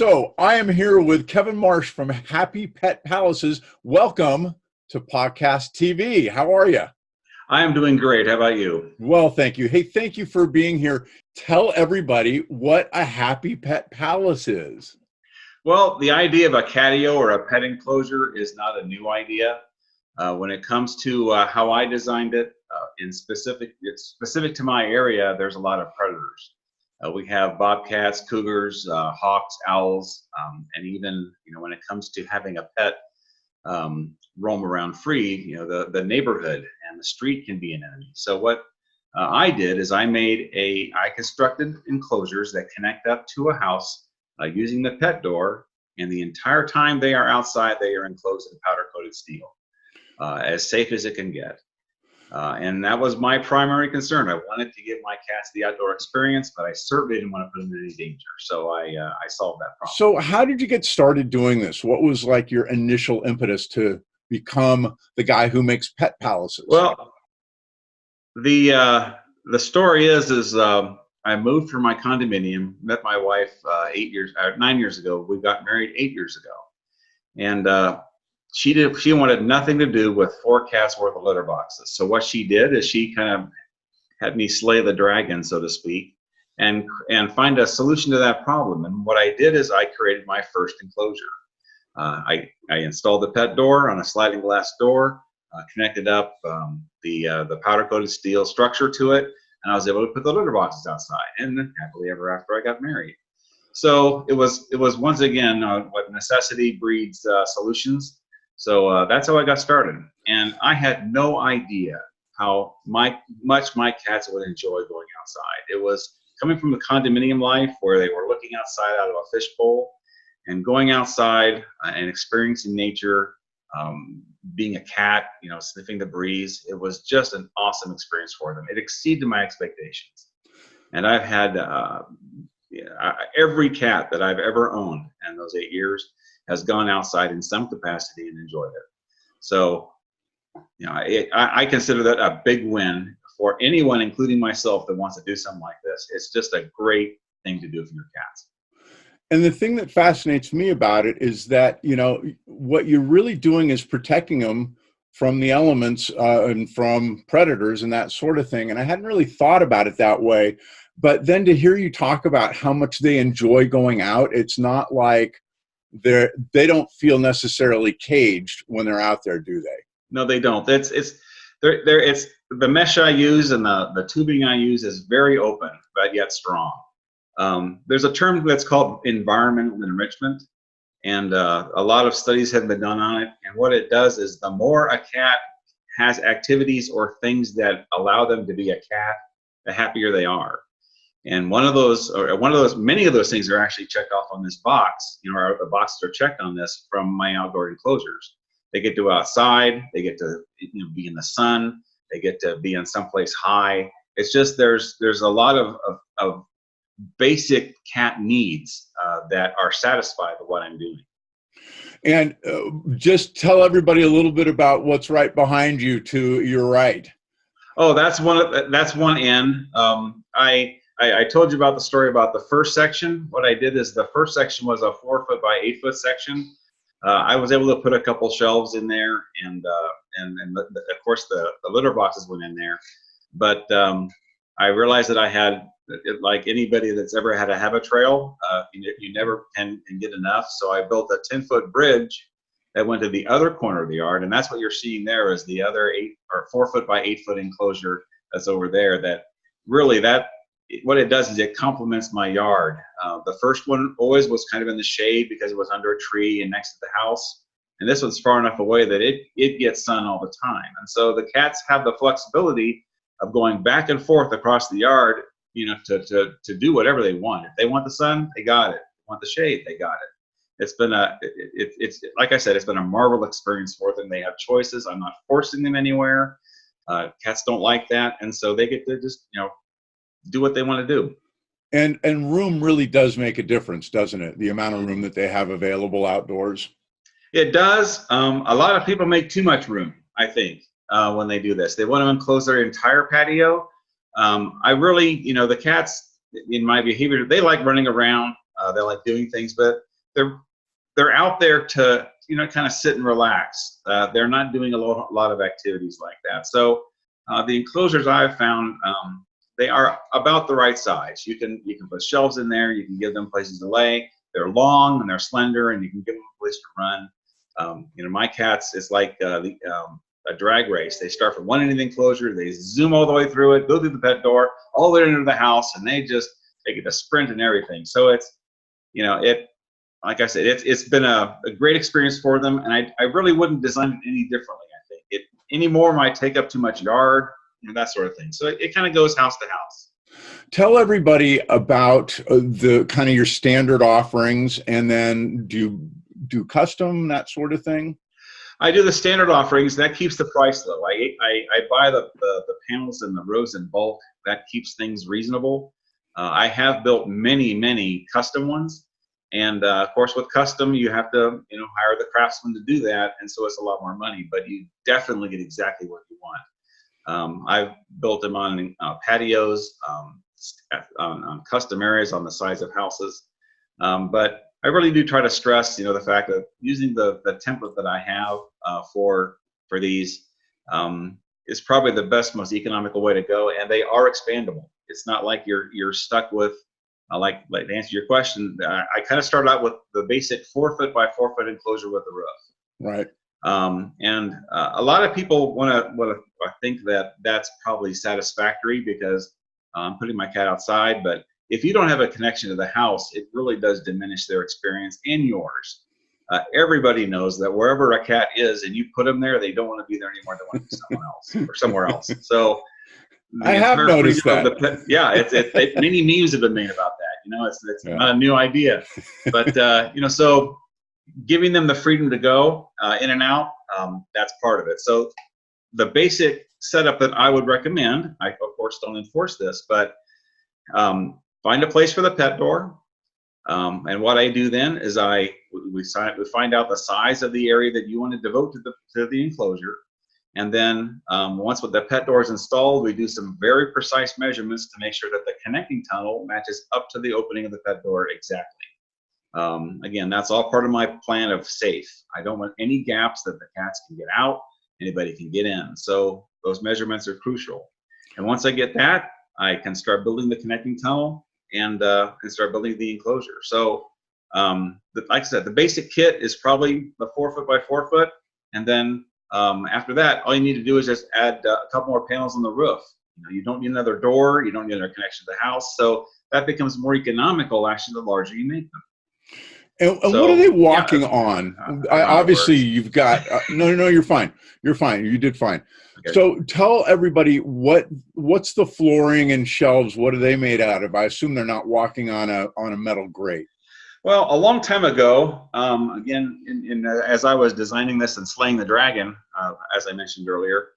So I am here with Kevin Marsh from Happy Pet Palaces. Welcome to PAWcast TV. How are you? I am doing great. How about you? Well, thank you. Hey, thank you for being here. Tell everybody what a Happy Pet Palace is. Well, the idea of a catio or a pet enclosure is not a new idea. When it comes to how I designed it, it's specific to my area. There's a lot of predators. We have bobcats, cougars, hawks, owls, and even when it comes to having a pet roam around free, the neighborhood and the street can be an enemy. So what I did is I constructed enclosures that connect up to a house using the pet door, and the entire time they are outside, they are enclosed in powder-coated steel, as safe as it can get. And that was my primary concern. I wanted to give my cats the outdoor experience, but I certainly didn't want to put them in any danger. So I solved that problem. So how did you get started doing this? What was like your initial impetus to become the guy who makes pet palaces? Well, the story is I moved from my condominium, met my wife 9 years ago. We got married 8 years ago, and she wanted nothing to do with 4 cats worth of litter boxes. So what she did is she kind of had me slay the dragon, so to speak, and find a solution to that problem. And what I did is I created my first enclosure. I installed the pet door on a sliding glass door, connected up the powder-coated steel structure to it, and I was able to put the litter boxes outside. And then happily ever after, I got married. So it was once again what necessity breeds solutions. So that's how I got started. And I had no idea how much my cats would enjoy going outside. It was coming from the condominium life where they were looking outside out of a fishbowl, and going outside and experiencing nature, being a cat, sniffing the breeze. It was just an awesome experience for them. It exceeded my expectations. And I've had every cat that I've ever owned in those 8 years has gone outside in some capacity and enjoyed it. So, I consider that a big win for anyone, including myself, that wants to do something like this. It's just a great thing to do for your cats. And the thing that fascinates me about it is that, what you're really doing is protecting them from the elements and from predators and that sort of thing. And I hadn't really thought about it that way. But then to hear you talk about how much they enjoy going out, it's not like they don't feel necessarily caged when they're out there, do they? No, they don't. It's the mesh I use and the tubing I use is very open, but yet strong. There's a term that's called environmental enrichment, and a lot of studies have been done on it. And what it does is the more a cat has activities or things that allow them to be a cat, the happier they are. And many of those things are actually checked off on this box. The boxes are checked on this from my outdoor enclosures. They get to go outside. They get to be in the sun. They get to be in someplace high. It's just there's a lot of basic cat needs that are satisfied with what I'm doing. And just tell everybody a little bit about what's right behind you to your right. Oh, that's one end. I told you about the story about the first section. What I did is the first section was a 4 foot by 8 foot section. I was able to put a couple shelves in there, and of course the litter boxes went in there. But I realized that I had, like anybody that's ever had a habit trail, you never can get enough. So I built a 10-foot bridge that went to the other corner of the yard, and that's what you're seeing there is the other 4 foot by 8 foot enclosure that's over there. What it does is it complements my yard. The first one always was kind of in the shade because it was under a tree and next to the house. And this one's far enough away that it gets sun all the time. And so the cats have the flexibility of going back and forth across the yard, to do whatever they want. If they want the sun, they got it. If they want the shade, they got it. It's been it's like I said, it's been a marvelous experience for them. They have choices. I'm not forcing them anywhere. Cats don't like that. And so they get to just, do what they want to do. And room really does make a difference, doesn't it? The amount of room that they have available outdoors. It does. A lot of people make too much room, I think, when they do this. They want to enclose their entire patio. I really, the cats, in my behavior, they like running around. They like doing things, but they're they're out there to, you know, kind of sit and relax. They're not doing a lot of activities like that. So the enclosures I've found, they are about the right size. You can put shelves in there. You can give them places to lay. They're long and they're slender, and you can give them a place to run. You know, my cats, it's like a drag race. They start from one end of the enclosure, they zoom all the way through it, go through the pet door, all the way into the house, and they get a sprint and everything. So it's, you know, like I said, it's been a great experience for them, and I really wouldn't design it any differently. I think it anymore might take up too much yard, you know, that sort of thing. So it kind of goes house to house. Tell everybody about the kind of your standard offerings, and then do custom, that sort of thing. I do the standard offerings. That keeps the price low. I buy the panels and the rows in bulk. That keeps things reasonable. I have built many custom ones, and of course with custom you have to, you know, hire the craftsman to do that, and so it's a lot more money. But you definitely get exactly what you want. I've built them on patios, on custom areas on the sides of houses, but I really do try to stress, you know, the fact that using the template that I have for these is probably the best, most economical way to go, and they are expandable. It's not like you're stuck with, like to answer your question, I kind of started out with the basic 4 foot by 4 foot enclosure with the roof. Right. And a lot of people want to think that that's probably satisfactory because I'm putting my cat outside, but if you don't have a connection to the house, it really does diminish their experience and yours. Everybody knows that wherever a cat is and you put them there, they don't want to be there anymore. They want to be someone else or somewhere else. So I have noticed that. Yeah, many memes have been made about that. You know, it's not a new idea, but you know, so giving them the freedom to go in and out, that's part of it. So the basic setup that I would recommend, I of course don't enforce this, but find a place for the pet door, and what I do then is we find out the size of the area that you want to devote to the enclosure, and then once the pet door is installed, we do some very precise measurements to make sure that the connecting tunnel matches up to the opening of the pet door exactly. Again, that's all part of my plan of safe. I don't want any gaps that the cats can get out, anybody can get in. So those measurements are crucial. And once I get that, I can start building the connecting tunnel and start building the enclosure. So, like I said, the basic kit is probably the 4 foot by 4 foot, and then after that, all you need to do is just add a couple more panels on the roof. You know, you don't need another door, you don't need another connection to the house, so that becomes more economical actually the larger you make them. And what are they walking on? Obviously, you've got no, you're fine. You're fine. You did fine. Okay. So tell everybody what's the flooring and shelves. What are they made out of? I assume they're not walking on a metal grate. Well, a long time ago, again, as I was designing this and slaying the dragon, as I mentioned earlier,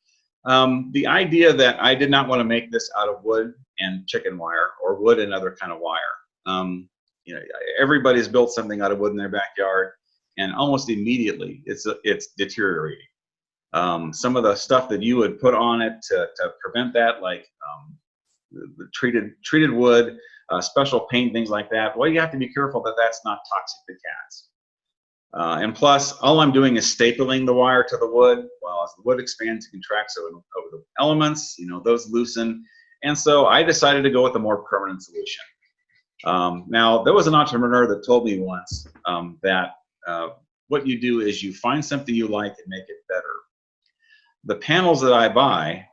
the idea that I did not want to make this out of wood and chicken wire or wood and other kind of wire. You know, everybody's built something out of wood in their backyard, and almost immediately it's deteriorating. Some of the stuff that you would put on it to prevent that, like the treated wood, special paint, things like that. Well, you have to be careful that that's not toxic to cats. And plus, all I'm doing is stapling the wire to the wood. Well, as the wood expands and contracts over the elements, you know, those loosen. And so I decided to go with a more permanent solution. Now, there was an entrepreneur that told me once that what you do is you find something you like and make it better. The panels that I buy,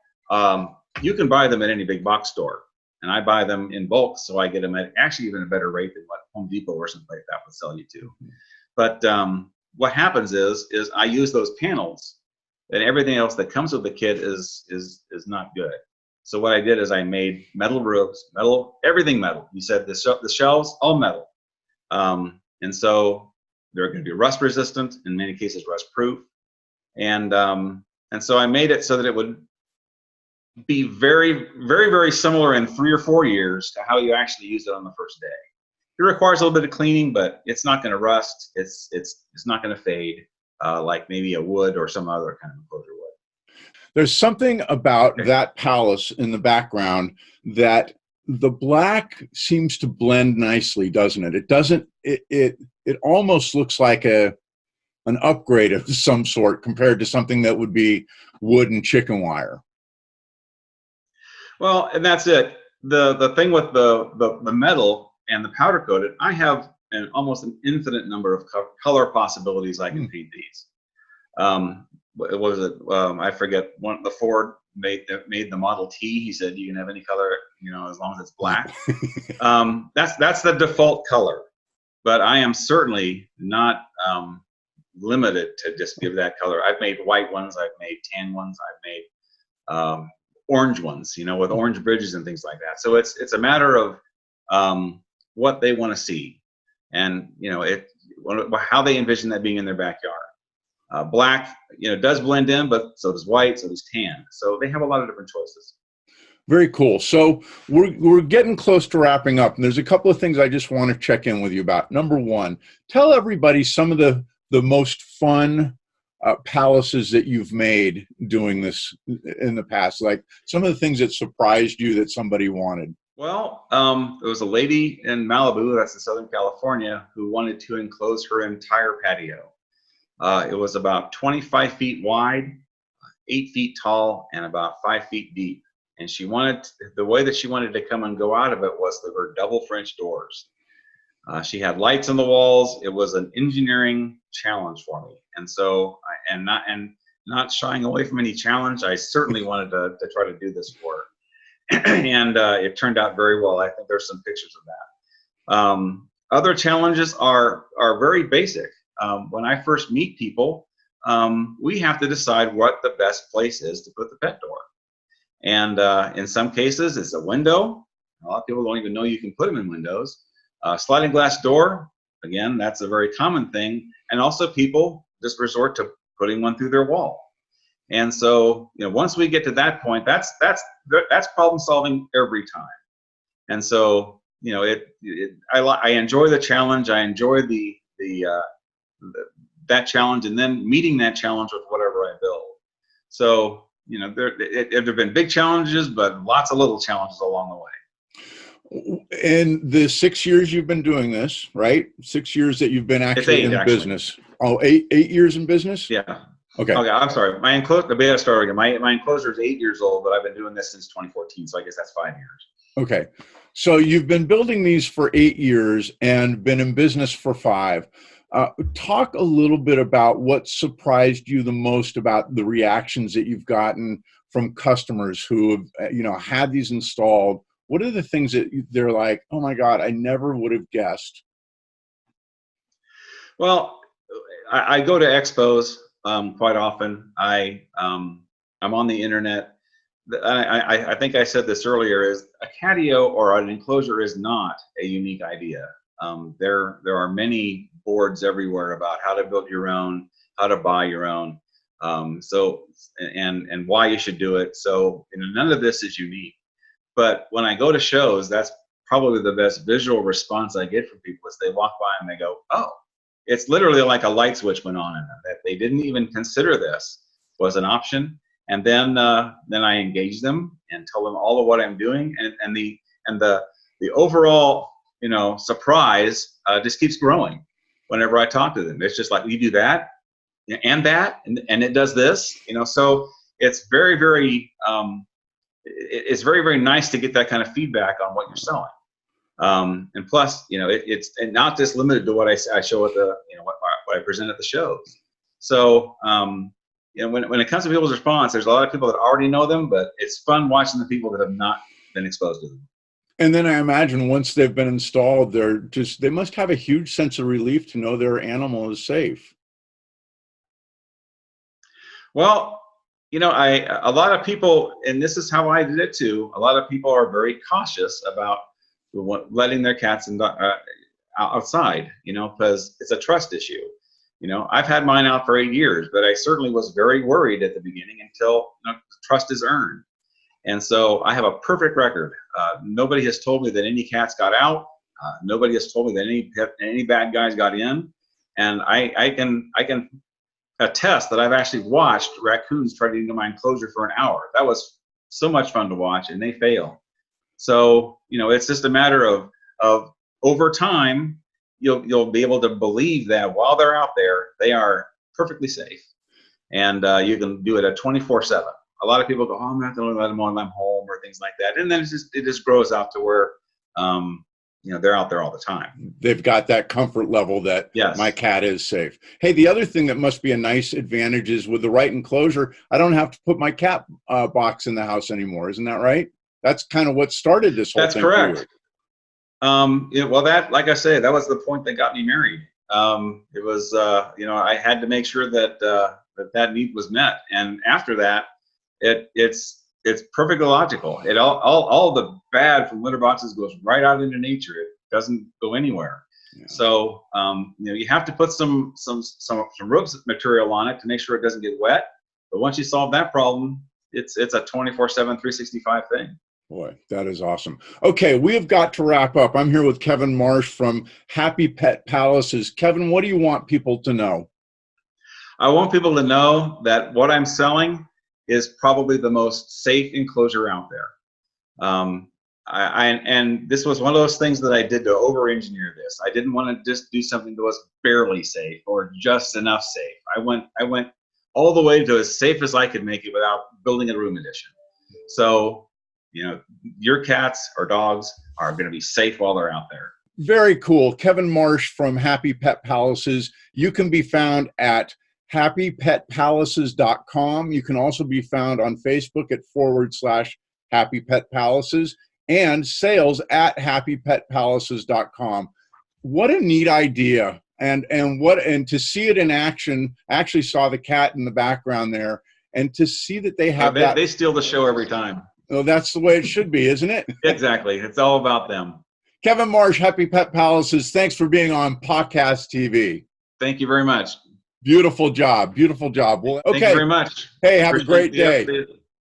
you can buy them at any big box store, and I buy them in bulk, so I get them at actually even a better rate than what Home Depot or something like that would sell you to. But what happens is I use those panels, and everything else that comes with the kit is not good. So what I did is I made metal roofs, everything metal. You said the shelves, all metal. And so they're going to be rust resistant, in many cases rust proof. And so I made it so that it would be very similar in 3 or 4 years to how you actually use it on the first day. It requires a little bit of cleaning, but it's not going to rust. It's not going to fade like maybe a wood or some other kind of enclosure would. There's something about that palace in the background that the black seems to blend nicely, doesn't it? It doesn't. it almost looks like an upgrade of some sort compared to something that would be wood and chicken wire. Well, and that's it. The thing with the metal and the powder coated, I have almost an infinite number of color possibilities I can paint these. What was it? I forget. The Ford made the Model T. He said you can have any color, as long as it's black. That's the default color. But I am certainly not limited to just give that color. I've made white ones. I've made tan ones. I've made orange ones, with orange bridges and things like that. So it's a matter of what they want to see, and how they envision that being in their backyard. Black, does blend in, but so does white, so does tan. So they have a lot of different choices. Very cool. So we're getting close to wrapping up, and there's a couple of things I just want to check in with you about. Number one, tell everybody some of the most fun palaces that you've made doing this in the past, like some of the things that surprised you that somebody wanted. Well, there was a lady in Malibu, that's in Southern California, who wanted to enclose her entire patio. It was about 25 feet wide, 8 feet tall, and about 5 feet deep. And the way that she wanted to come and go out of it was through her double French doors. She had lights on the walls. It was an engineering challenge for me. And so, not shying away from any challenge, I certainly wanted to try to do this for her. And it turned out very well. I think there's some pictures of that. Other challenges are very basic. When I first meet people, we have to decide what the best place is to put the pet door. And in some cases, it's a window. A lot of people don't even know you can put them in windows. Sliding glass door, again, that's a very common thing. And also people just resort to putting one through their wall. And so, once we get to that point, that's problem solving every time. And so, I enjoy the challenge. I enjoy that challenge, and then meeting that challenge with whatever I build. So, there have been big challenges, but lots of little challenges along the way. In the 6 years you've been doing this, right? 6 years that you've been actually in business. Oh, 8 years in business? Yeah. Okay. I'm sorry. My enclosure, my enclosure is 8 years old, but I've been doing this since 2014. So I guess that's 5 years. Okay. So you've been building these for 8 years and been in business for 5. Talk a little bit about what surprised you the most about the reactions that you've gotten from customers who have, had these installed. What are the things that they're like, oh my God, I never would have guessed? Well, I go to expos quite often. I'm on the internet. I think I said this earlier, is a catio or an enclosure is not a unique idea. There are many boards everywhere about how to build your own, how to buy your own, and why you should do it. So none of this is unique. But when I go to shows, that's probably the best visual response I get from people is they walk by and they go, oh, it's literally like a light switch went on in them, that they didn't even consider this was an option. And then I engage them and tell them all of what I'm doing, and the overall surprise just keeps growing whenever I talk to them. It's just like, you do that and it does this, so it's very, very it's very, very nice to get that kind of feedback on what you're selling. And plus, it's not just limited to what I show at the, what I present at the shows. So, when it comes to people's response, there's a lot of people that already know them, but it's fun watching the people that have not been exposed to them. And then I imagine once they've been installed, they must have a huge sense of relief to know their animal is safe. Well, a lot of people, and this is how I did it too, a lot of people are very cautious about letting their cats outside, because it's a trust issue. I've had mine out for 8 years, but I certainly was very worried at the beginning until trust is earned. And so I have a perfect record. Nobody has told me that any cats got out. Nobody has told me that any bad guys got in. And I can attest that I've actually watched raccoons try to get into my enclosure for an hour. That was so much fun to watch, and they fail. So it's just a matter of over time, you'll be able to believe that while they're out there, they are perfectly safe, and you can do it at 24/7. A lot of people go, "Oh, I'm not going to let them on, I'm home," or things like that, and then it just grows out to where they're out there all the time. They've got that comfort level that Yes. my cat is safe. Hey, the other thing that must be a nice advantage is with the right enclosure, I don't have to put my cat box in the house anymore. Isn't that right? That's kind of what started this whole That's thing. correct. Well, like I say, that was the point that got me married. It was, I had to make sure that that need was met, and after that, it's perfectly logical. It all the bad from litter boxes goes right out into nature. It doesn't go anywhere. Yeah. So you have to put some rope material on it to make sure it doesn't get wet. But once you solve that problem, it's a 24/7, 365 thing. Boy, that is awesome. Okay, we have got to wrap up. I'm here with Kevin Marsh from Happy Pet Palaces. Kevin, what do you want people to know? I want people to know that what I'm selling is probably the most safe enclosure out there. And this was one of those things that I did to over-engineer this. I didn't want to just do something that was barely safe or just enough safe. I went all the way to as safe as I could make it without building a room addition. So, your cats or dogs are going to be safe while they're out there. Very cool. Kevin Marsh from Happy Pet Palaces. You can be found at happypetpalaces.com. You can also be found on Facebook at /Happy Pet Palaces and sales at happypetpalaces.com. What a neat idea. And to see it in action. I actually saw the cat in the background there, and to see that they have they steal the show every time. Well, that's the way it should be, isn't it? Exactly. It's all about them. Kevin Marsh, Happy Pet Palaces. Thanks for being on PAWcast TV. Thank you very much. Beautiful job. Beautiful job. Well, okay. Thank you very much. Hey, have a great day.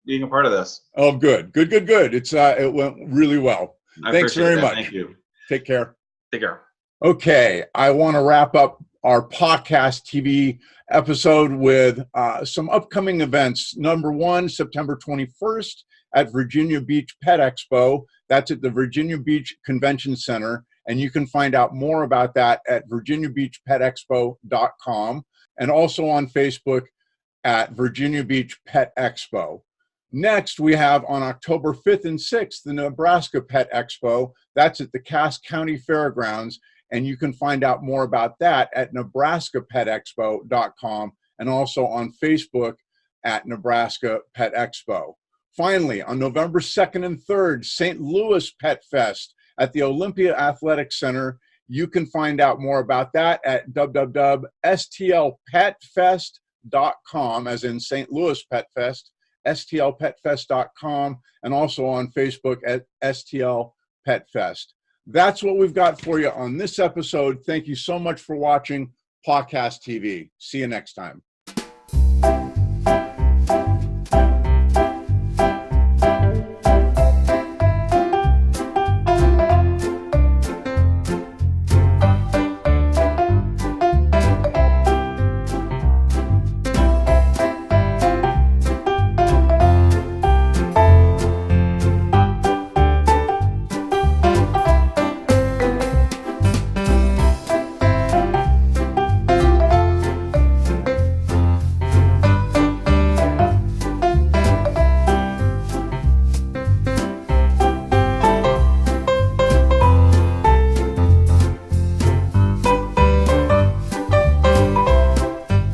Being a part of this. Oh, good. It went really well. Thanks very much. Thank you. Take care. Take care. Okay, I want to wrap up our PAWcast TV episode with some upcoming events. Number one, September 21st at Virginia Beach Pet Expo. That's at the Virginia Beach Convention Center, and you can find out more about that at virginiabeachpetexpo.com and also on Facebook at Virginia Beach Pet Expo. Next, we have on October 5th and 6th, the Nebraska Pet Expo. That's at the Cass County Fairgrounds, and you can find out more about that at nebraskapetexpo.com and also on Facebook at Nebraska Pet Expo. Finally, on November 2nd and 3rd, St. Louis Pet Fest at the Olympia Athletic Center. You can find out more about that at www.stlpetfest.com, as in St. Louis Pet Fest, stlpetfest.com, and also on Facebook at STL Pet Fest. That's what we've got for you on this episode. Thank you so much for watching PAWcast TV. See you next time.